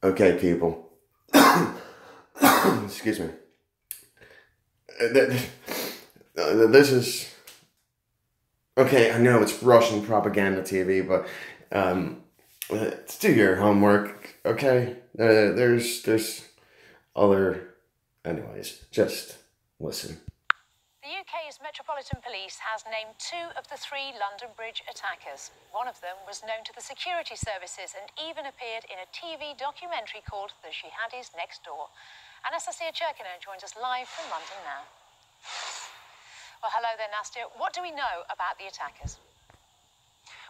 Okay, people. Excuse me. This is okay. I know it's Russian propaganda TV, but do your homework. Okay. There's other. Anyways, just listen. The UK's Metropolitan Police has named 2 of the 3 London Bridge attackers. One of them was known to the security services and even appeared in a TV documentary called The Jihadis Next Door. Anastasia Churkina joins us live from London now. Well, hello there, Nastia. What do we know about the attackers?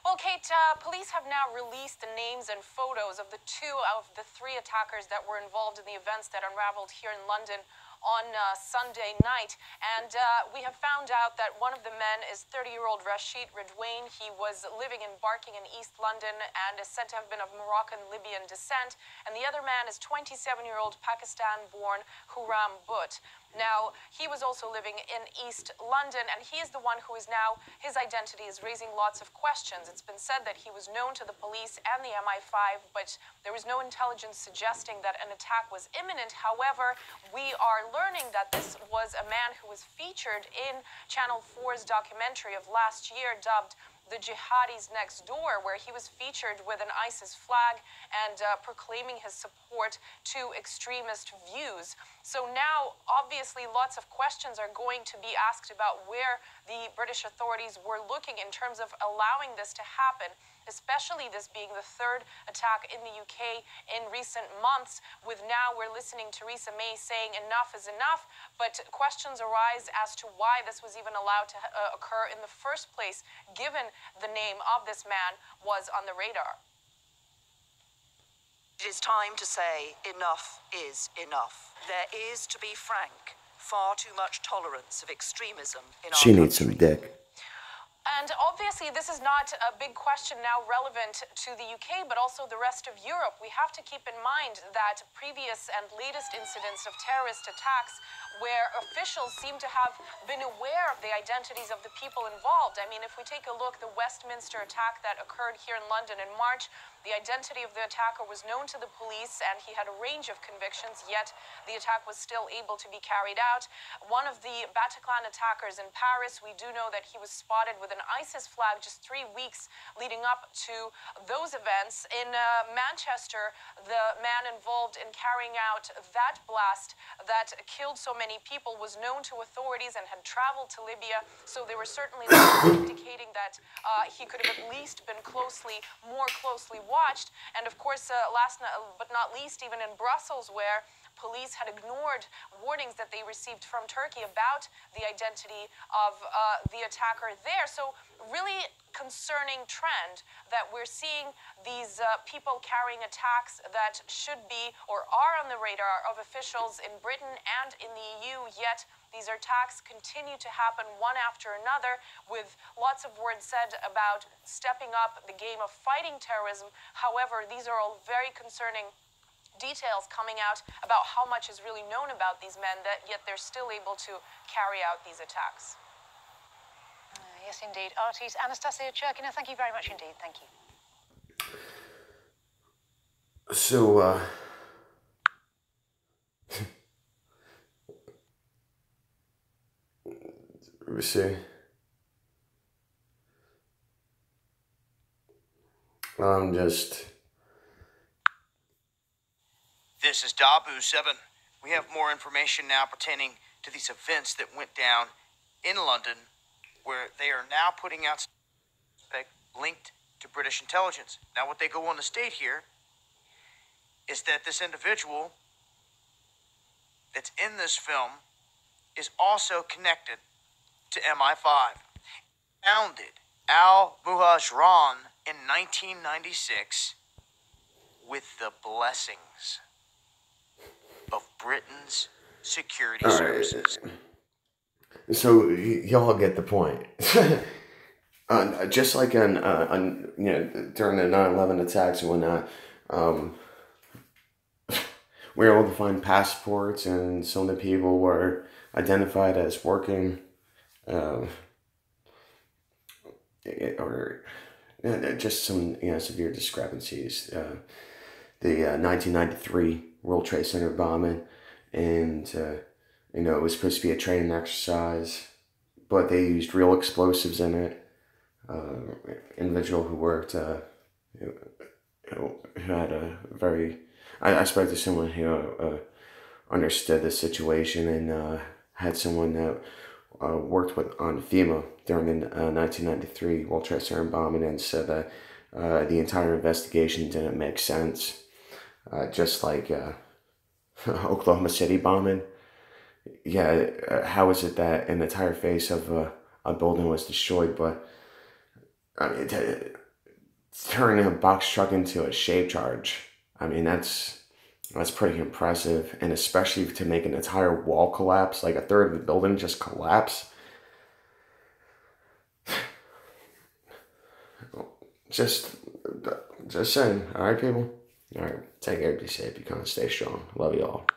Well, Kate, police have now released the names and photos of the 2 of the 3 attackers that were involved in the events that unraveled here in London on Sunday night. And we have found out that one of the men is 30-year-old Rashid Redouane. He was living in Barking in East London and is said to have been of Moroccan-Libyan descent. And the other man is 27-year-old Pakistan-born Huram Butt. Now, he was also living in East London, and he is the one who is now, his identity is raising lots of questions. It's been said that he was known to the police and the MI5, but there was no intelligence suggesting that an attack was imminent. However, we are learning that this was a man who was featured in Channel 4's documentary of last year dubbed The Jihadis Next Door, where he was featured with an ISIS flag and proclaiming his support to extremist views. So now, obviously, lots of questions are going to be asked about where the British authorities were looking in terms of allowing this to happen, especially this being the 3rd attack in the UK in recent months, with now we're listening to Theresa May saying enough is enough, but questions arise as to why this was even allowed to occur in the first place, given the name of this man was on the radar. It is time to say enough is enough. There is, to be frank, far too much tolerance of extremism in our country. She needs some dick. And obviously, this is not a big question now relevant to the UK, but also the rest of Europe. We have to keep in mind that previous and latest incidents of terrorist attacks where officials seem to have been aware of the identities of the people involved. I mean, if we take a look, the Westminster attack that occurred here in London in March, the identity of the attacker was known to the police and he had a range of convictions, yet the attack was still able to be carried out. One of the Bataclan attackers in Paris, we do know that he was spotted with an ISIS flag just 3 weeks leading up to those events. In Manchester, the man involved in carrying out that blast that killed so many people was known to authorities and had traveled to Libya, so there were certainly indicating that he could have at least been more closely watched. And of course, last but not least, even in Brussels, where police had ignored warnings that they received from Turkey about the identity of the attacker there. So really concerning trend that we're seeing these people carrying attacks that should be or are on the radar of officials in Britain and in the EU, yet these attacks continue to happen one after another, with lots of words said about stepping up the game of fighting terrorism. However, these are all very concerning details coming out about how much is really known about these men, that yet they're still able to carry out these attacks. Yes, indeed. RT's Anastasia Churkina, thank you very much indeed. Thank you. So, we see. I'm just... This is Dabu 7. We have more information now pertaining to these events that went down in London, where they are now putting out linked to British intelligence. Now, what they go on to state here is that this individual that's in this film is also connected to MI5. Founded al-Muhajirun in 1996 with the blessings of Britain's security services. So y'all get the point. Just like on during the 9/11 attacks and whatnot, we were able to find passports, and some of the people were identified as working, or just some severe discrepancies. the 1993 World Trade Center bombing, and it was supposed to be a training exercise, but they used real explosives in it. Individual who worked, who had a very, I spoke to someone who understood the situation, and had someone that worked on FEMA during the 1993 World Trade Center bombing, and said that the entire investigation didn't make sense. Just like Oklahoma City bombing. Yeah, how is it that an entire face of a building was destroyed, but I mean, turning a box truck into a shape charge, I mean, that's pretty impressive, and especially to make an entire wall collapse, like a third of the building just collapse. Just saying. All right, people. All right, take care, be safe, be kind, stay strong. Love you all.